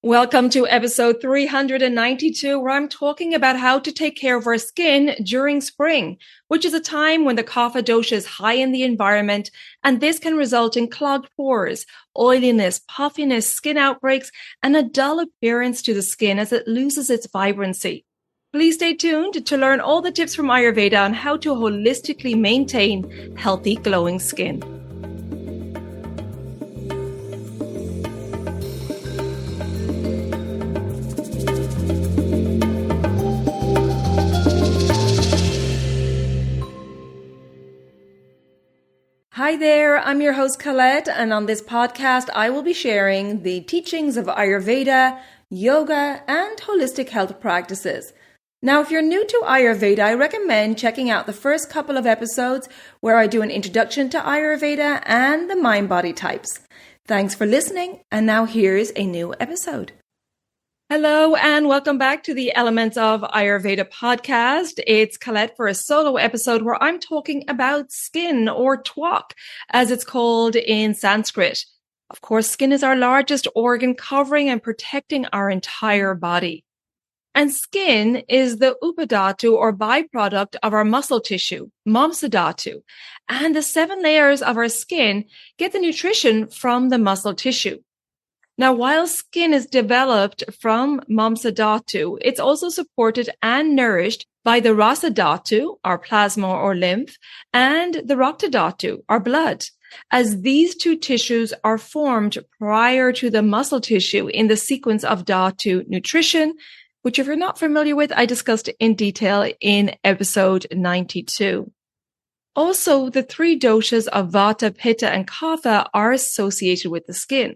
Welcome to episode 392, where I'm talking about how to take care of our skin during spring, which is a time when the kapha dosha is high in the environment, and this can result in clogged pores, oiliness, puffiness, skin outbreaks, and a dull appearance to the skin as it loses its vibrancy. Please stay tuned to learn all the tips from Ayurveda on how to holistically maintain healthy, glowing skin. Hi there, I'm your host Colette, and on this podcast I will be sharing the teachings of Ayurveda, yoga, and holistic health practices. Now, if you're new to Ayurveda, I recommend checking out the first couple of episodes where I do an introduction to Ayurveda and the mind-body types. Thanks for listening, and now here's a new episode. Hello and welcome back to the Elements of Ayurveda podcast. It's Colette for a solo episode where I'm talking about skin, or twak, as it's called in Sanskrit. Of course, skin is our largest organ, covering and protecting our entire body. And skin is the upadhatu, or byproduct of our muscle tissue, mamsadhatu. And the 7 layers of our skin get the nutrition from the muscle tissue. Now, while skin is developed from mamsadhatu, it's also supported and nourished by the rasadhatu, our plasma or lymph, and the raktadhatu, our blood, as these two tissues are formed prior to the muscle tissue in the sequence of dhatu nutrition, which, if you're not familiar with, I discussed in detail in episode 92. Also, the 3 doshas of vata, pitta, and kapha are associated with the skin.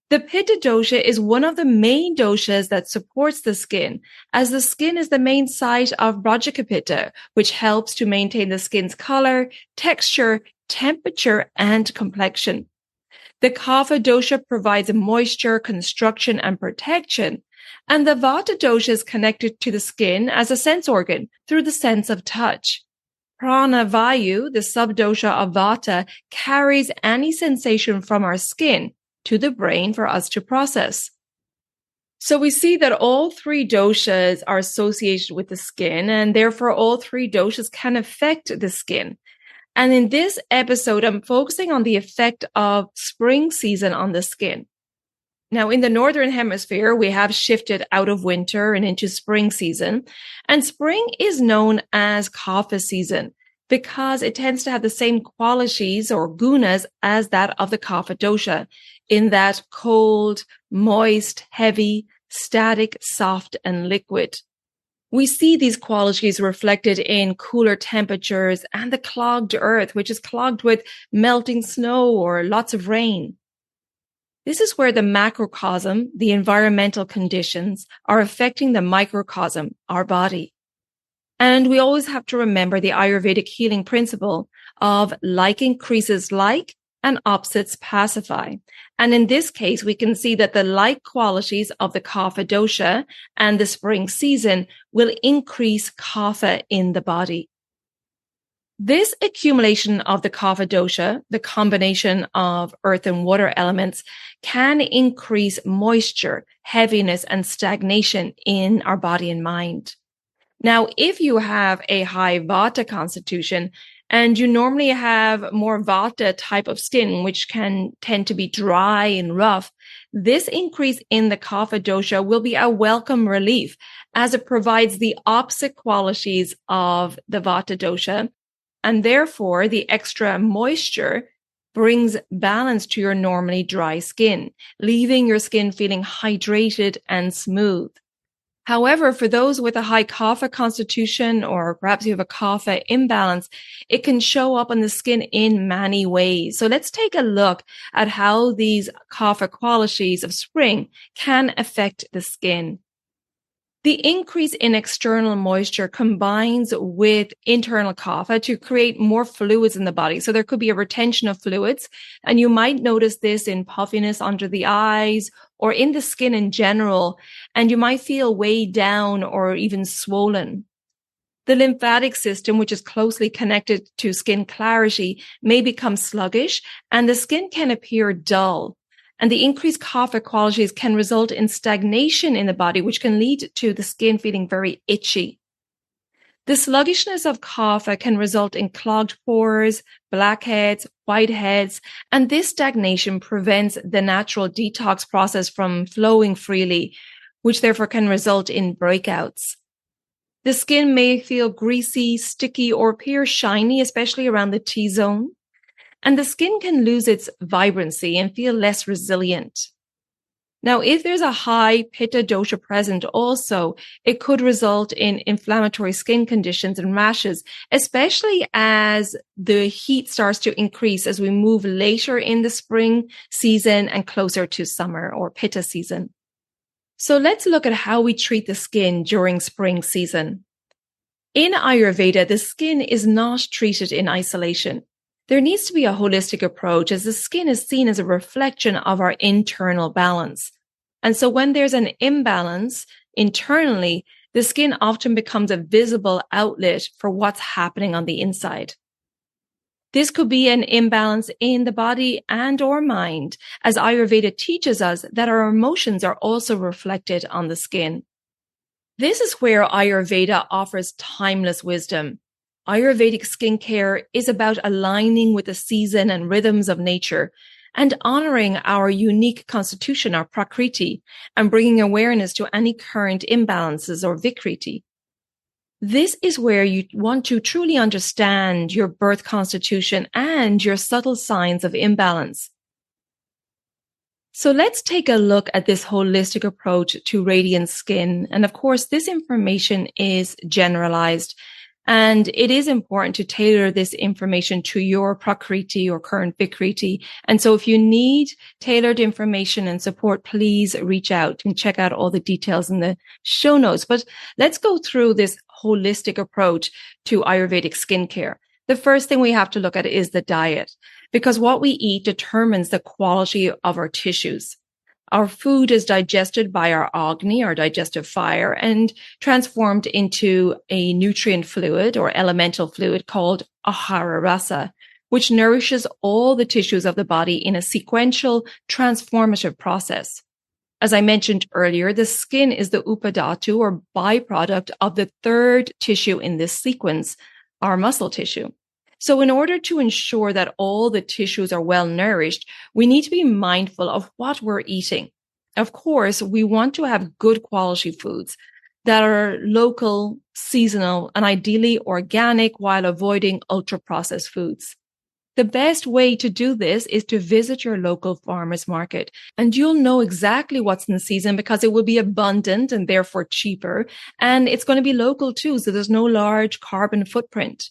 The pitta dosha is one of the main doshas that supports the skin, as the skin is the main site of brajaka pitta, which helps to maintain the skin's color, texture, temperature, and complexion. The kapha dosha provides moisture, construction, and protection, and the vata dosha is connected to the skin as a sense organ through the sense of touch. Prana vayu, the subdosha of vata, carries any sensation from our skin to the brain for us to process. So we see that all 3 doshas are associated with the skin, and therefore all 3 doshas can affect the skin. And in this episode, I'm focusing on the effect of spring season on the skin. Now, in the Northern Hemisphere, we have shifted out of winter and into spring season, and spring is known as kapha season because it tends to have the same qualities or gunas as that of the kapha dosha, in that cold, moist, heavy, static, soft, and liquid. We see these qualities reflected in cooler temperatures and the clogged earth, which is clogged with melting snow or lots of rain. This is where the macrocosm, the environmental conditions, are affecting the microcosm, our body. And we always have to remember the Ayurvedic healing principle of like increases like and opposites pacify. And in this case, we can see that the like qualities of the kapha dosha and the spring season will increase kapha in the body. This accumulation of the kapha dosha, the combination of earth and water elements, can increase moisture, heaviness, and stagnation in our body and mind. Now, if you have a high vata constitution, and you normally have more vata type of skin, which can tend to be dry and rough, this increase in the kapha dosha will be a welcome relief, as it provides the opposite qualities of the vata dosha, and therefore the extra moisture brings balance to your normally dry skin, leaving your skin feeling hydrated and smooth. However, for those with a high kapha constitution, or perhaps you have a kapha imbalance, it can show up on the skin in many ways. So let's take a look at how these kapha qualities of spring can affect the skin. The increase in external moisture combines with internal kapha to create more fluids in the body. So there could be a retention of fluids, and you might notice this in puffiness under the eyes or in the skin in general, and you might feel weighed down or even swollen. The lymphatic system, which is closely connected to skin clarity, may become sluggish, and the skin can appear dull. And the increased kapha qualities can result in stagnation in the body, which can lead to the skin feeling very itchy. The sluggishness of kapha can result in clogged pores, blackheads, whiteheads, and this stagnation prevents the natural detox process from flowing freely, which therefore can result in breakouts. The skin may feel greasy, sticky, or appear shiny, especially around the T-zone. And the skin can lose its vibrancy and feel less resilient. Now, if there's a high pitta dosha present also, it could result in inflammatory skin conditions and rashes, especially as the heat starts to increase as we move later in the spring season and closer to summer or pitta season. So let's look at how we treat the skin during spring season. In Ayurveda, the skin is not treated in isolation. There needs to be a holistic approach as the skin is seen as a reflection of our internal balance. And so when there's an imbalance internally, the skin often becomes a visible outlet for what's happening on the inside. This could be an imbalance in the body and or mind, as Ayurveda teaches us that our emotions are also reflected on the skin. This is where Ayurveda offers timeless wisdom. Ayurvedic skincare is about aligning with the season and rhythms of nature and honoring our unique constitution, our prakriti, and bringing awareness to any current imbalances or vikriti. This is where you want to truly understand your birth constitution and your subtle signs of imbalance. So let's take a look at this holistic approach to radiant skin. And of course, this information is generalized. And it is important to tailor this information to your prakriti or current vikriti. And so if you need tailored information and support, please reach out and check out all the details in the show notes. But let's go through this holistic approach to Ayurvedic skincare. The first thing we have to look at is the diet, because what we eat determines the quality of our tissues. Our food is digested by our agni, our digestive fire, and transformed into a nutrient fluid or elemental fluid called ahara rasa, which nourishes all the tissues of the body in a sequential, transformative process. As I mentioned earlier, the skin is the upadhatu or byproduct of the third tissue in this sequence, our muscle tissue. So in order to ensure that all the tissues are well nourished, we need to be mindful of what we're eating. Of course, we want to have good quality foods that are local, seasonal, and ideally organic while avoiding ultra-processed foods. The best way to do this is to visit your local farmer's market, and you'll know exactly what's in season because it will be abundant and therefore cheaper, and it's going to be local too, so there's no large carbon footprint.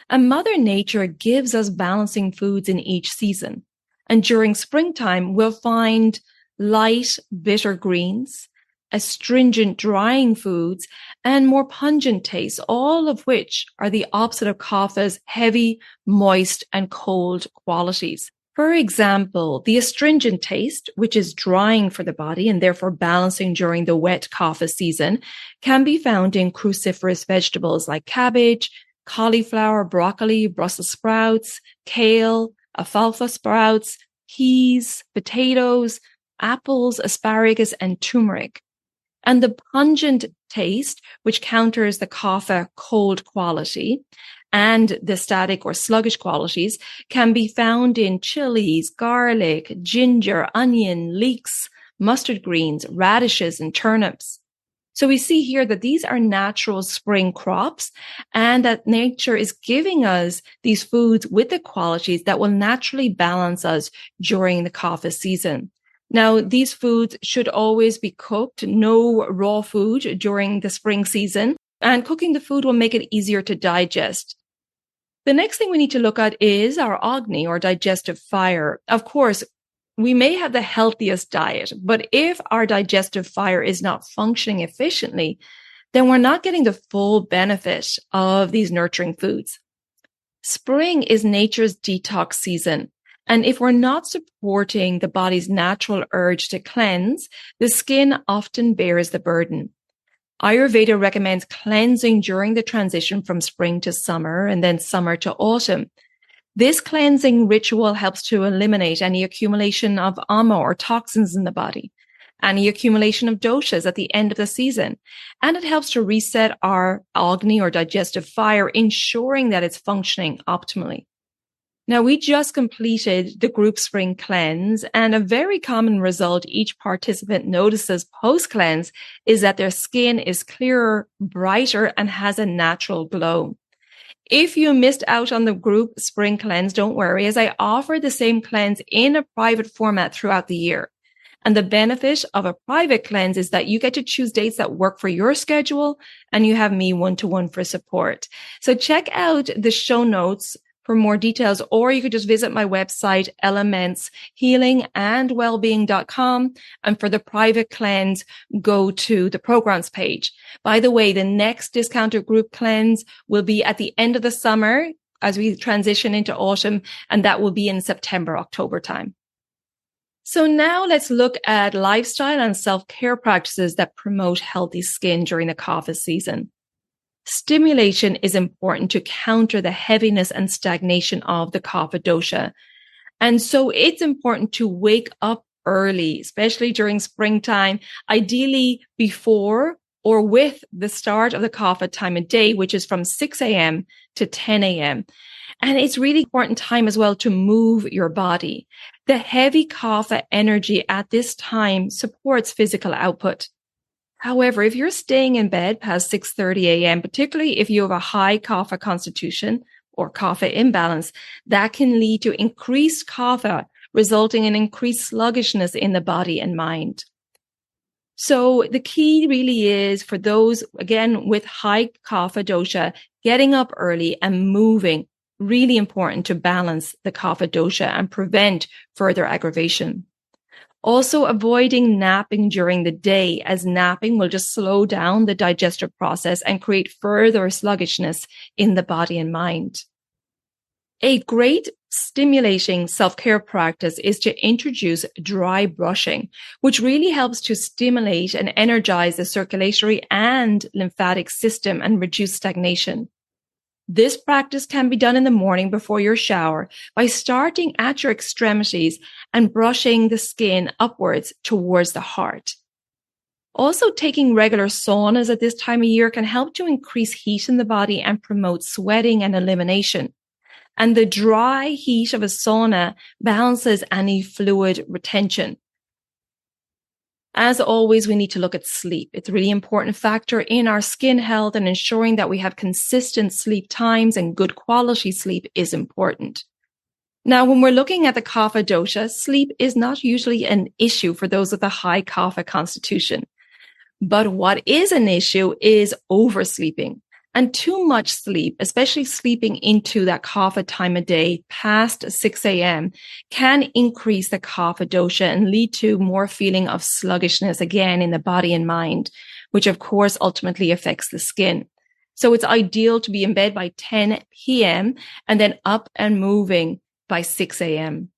And Mother Nature gives us balancing foods in each season. And during springtime, we'll find light, bitter greens, astringent drying foods, and more pungent tastes, all of which are the opposite of kapha's heavy, moist, and cold qualities. For example, the astringent taste, which is drying for the body and therefore balancing during the wet kapha season, can be found in cruciferous vegetables like cabbage, cauliflower, broccoli, Brussels sprouts, kale, alfalfa sprouts, peas, potatoes, apples, asparagus, and turmeric. And the pungent taste, which counters the kapha cold quality and the static or sluggish qualities, can be found in chilies, garlic, ginger, onion, leeks, mustard greens, radishes, and turnips. So we see here that these are natural spring crops and that nature is giving us these foods with the qualities that will naturally balance us during the kapha season. Now, these foods should always be cooked, no raw food during the spring season, and cooking the food will make it easier to digest. The next thing we need to look at is our agni or digestive fire. Of course, we may have the healthiest diet, but if our digestive fire is not functioning efficiently, then we're not getting the full benefit of these nurturing foods. Spring is nature's detox season. And if we're not supporting the body's natural urge to cleanse, the skin often bears the burden. Ayurveda recommends cleansing during the transition from spring to summer and then summer to autumn. This cleansing ritual helps to eliminate any accumulation of ama or toxins in the body, any accumulation of doshas at the end of the season. And it helps to reset our agni or digestive fire, ensuring that it's functioning optimally. Now, we just completed the group spring cleanse, and a very common result each participant notices post-cleanse is that their skin is clearer, brighter, and has a natural glow. If you missed out on the group spring cleanse, don't worry, as I offer the same cleanse in a private format throughout the year. And the benefit of a private cleanse is that you get to choose dates that work for your schedule, and you have me one-to-one for support. So check out the show notes for more details, or you could just visit my website, elementshealingandwellbeing.com. And for the private cleanse, go to the programs page. By the way, the next discounted group cleanse will be at the end of the summer as we transition into autumn, and that will be in September, October time. So now let's look at lifestyle and self-care practices that promote healthy skin during the kapha season. Stimulation is important to counter the heaviness and stagnation of the kapha dosha. And so it's important to wake up early, especially during springtime, ideally before or with the start of the kapha time of day, which is from 6 a.m. to 10 a.m. And it's really important time as well to move your body. The heavy kapha energy at this time supports physical output. However, if you're staying in bed past 6:30 a.m., particularly if you have a high kapha constitution or kapha imbalance, that can lead to increased kapha, resulting in increased sluggishness in the body and mind. So the key really is for those, again, with high kapha dosha, getting up early and moving, really important to balance the kapha dosha and prevent further aggravation. Also avoiding napping during the day, as napping will just slow down the digestive process and create further sluggishness in the body and mind. A great stimulating self-care practice is to introduce dry brushing, which really helps to stimulate and energize the circulatory and lymphatic system and reduce stagnation. This practice can be done in the morning before your shower by starting at your extremities and brushing the skin upwards towards the heart. Also, taking regular saunas at this time of year can help to increase heat in the body and promote sweating and elimination. And the dry heat of a sauna balances any fluid retention. As always, we need to look at sleep. It's a really important factor in our skin health, and ensuring that we have consistent sleep times and good quality sleep is important. Now, when we're looking at the kapha dosha, sleep is not usually an issue for those with a high kapha constitution. But what is an issue is oversleeping. And too much sleep, especially sleeping into that kapha time of day past 6 a.m., can increase the kapha dosha and lead to more feeling of sluggishness again in the body and mind, which of course ultimately affects the skin. So it's ideal to be in bed by 10 p.m. and then up and moving by 6 a.m.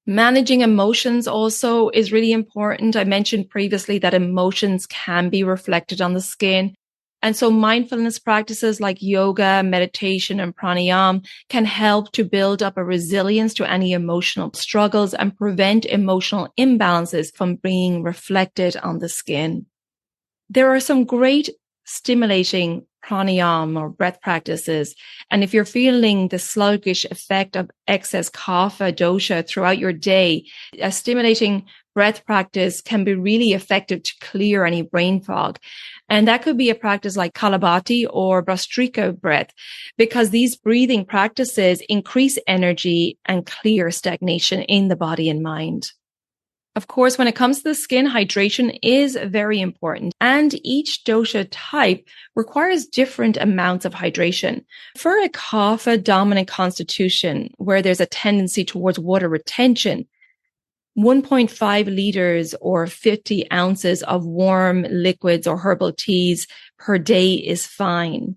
Managing emotions also is really important. I mentioned previously that emotions can be reflected on the skin. And so mindfulness practices like yoga, meditation, and pranayama can help to build up a resilience to any emotional struggles and prevent emotional imbalances from being reflected on the skin. There are some great stimulating pranayama or breath practices. And if you're feeling the sluggish effect of excess kapha dosha throughout your day, a stimulating breath practice can be really effective to clear any brain fog. And that could be a practice like Kalabati or Brastrika breath, because these breathing practices increase energy and clear stagnation in the body and mind. Of course, when it comes to the skin, hydration is very important, and each dosha type requires different amounts of hydration. For a kapha dominant constitution, where there's a tendency towards water retention, 1.5 liters or 50 ounces of warm liquids or herbal teas per day is fine.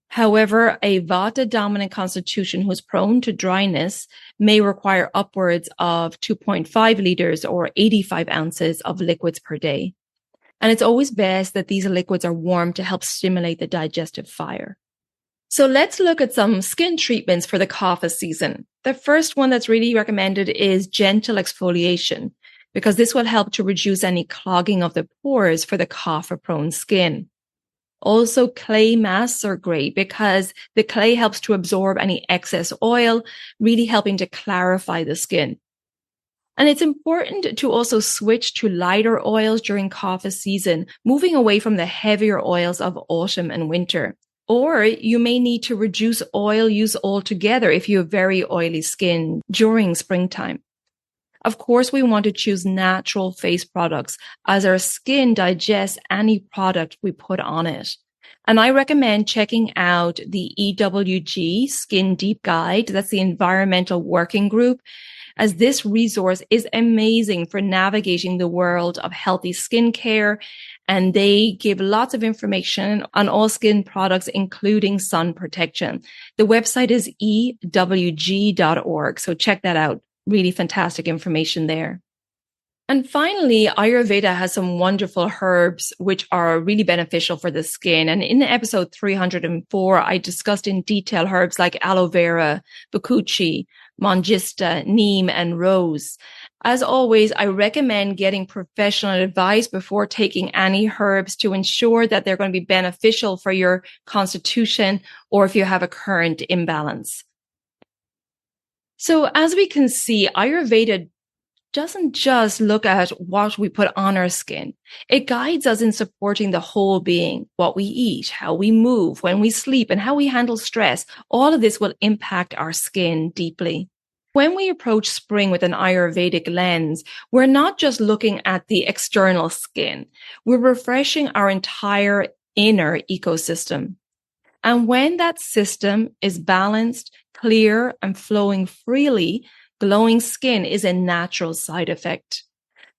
However, a vata dominant constitution who is prone to dryness may require upwards of 2.5 liters or 85 ounces of liquids per day. And it's always best that these liquids are warm to help stimulate the digestive fire. So let's look at some skin treatments for the kapha season. The first one that's really recommended is gentle exfoliation, because this will help to reduce any clogging of the pores for the kapha-prone skin. Also, clay masks are great because the clay helps to absorb any excess oil, really helping to clarify the skin. And it's important to also switch to lighter oils during kapha season, moving away from the heavier oils of autumn and winter. Or you may need to reduce oil use altogether if you have very oily skin during springtime. Of course, we want to choose natural face products as our skin digests any product we put on it. And I recommend checking out the EWG Skin Deep Guide. That's the Environmental Working Group, as this resource is amazing for navigating the world of healthy skincare. And they give lots of information on all skin products, including sun protection. The website is ewg.org. So check that out. Really fantastic information there. And finally, Ayurveda has some wonderful herbs which are really beneficial for the skin. And in episode 304, I discussed in detail herbs like aloe vera, bakuchi, mangista, neem, and rose. As always, I recommend getting professional advice before taking any herbs to ensure that they're going to be beneficial for your constitution or if you have a current imbalance. So as we can see, Ayurveda doesn't just look at what we put on our skin. It guides us in supporting the whole being, what we eat, how we move, when we sleep, and how we handle stress. All of this will impact our skin deeply. When we approach spring with an Ayurvedic lens, we're not just looking at the external skin. We're refreshing our entire inner ecosystem. And when that system is balanced, clear, and flowing freely, glowing skin is a natural side effect.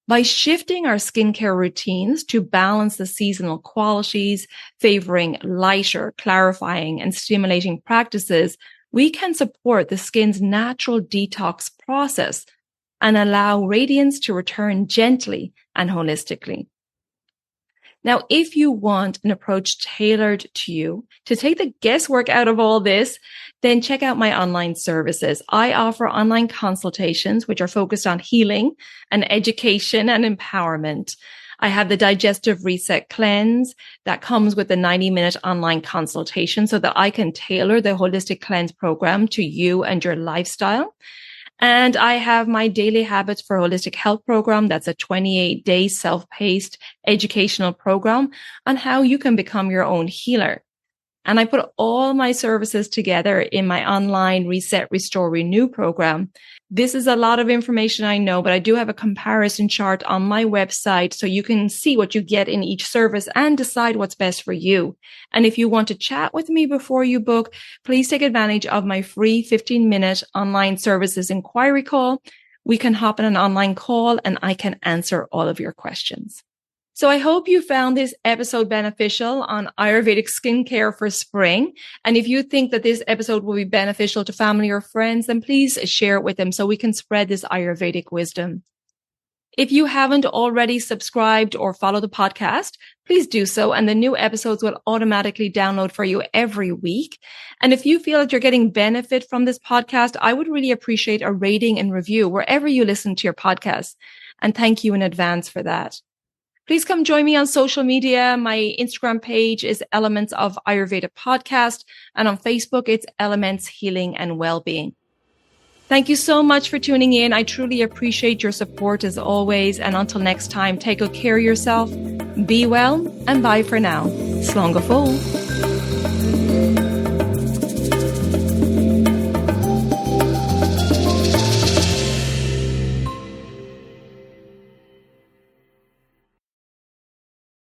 By shifting our skincare routines to balance the seasonal qualities, favoring lighter, clarifying, and stimulating practices, we can support the skin's natural detox process and allow radiance to return gently and holistically. Now, if you want an approach tailored to you to take the guesswork out of all this, then check out my online services. I offer online consultations, which are focused on healing and education and empowerment. I have the Digestive Reset Cleanse that comes with a 90-minute online consultation so that I can tailor the Holistic Cleanse program to you and your lifestyle. And I have my Daily Habits for Holistic Health program. That's a 28-day self-paced educational program on how you can become your own healer. And I put all my services together in my online Reset, Restore, Renew program. This is a lot of information, I know, but I do have a comparison chart on my website so you can see what you get in each service and decide what's best for you. And if you want to chat with me before you book, please take advantage of my free 15-minute online services inquiry call. We can hop on an online call and I can answer all of your questions. So I hope you found this episode beneficial on Ayurvedic skincare for spring. And if you think that this episode will be beneficial to family or friends, then please share it with them so we can spread this Ayurvedic wisdom. If you haven't already subscribed or followed the podcast, please do so. And the new episodes will automatically download for you every week. And if you feel that you're getting benefit from this podcast, I would really appreciate a rating and review wherever you listen to your podcast. And thank you in advance for that. Please come join me on social media. My Instagram page is Elements of Ayurveda Podcast. And on Facebook, it's Elements Healing and Wellbeing. Thank you so much for tuning in. I truly appreciate your support as always. And until next time, take good care of yourself, be well, and bye for now. Slán go fóill.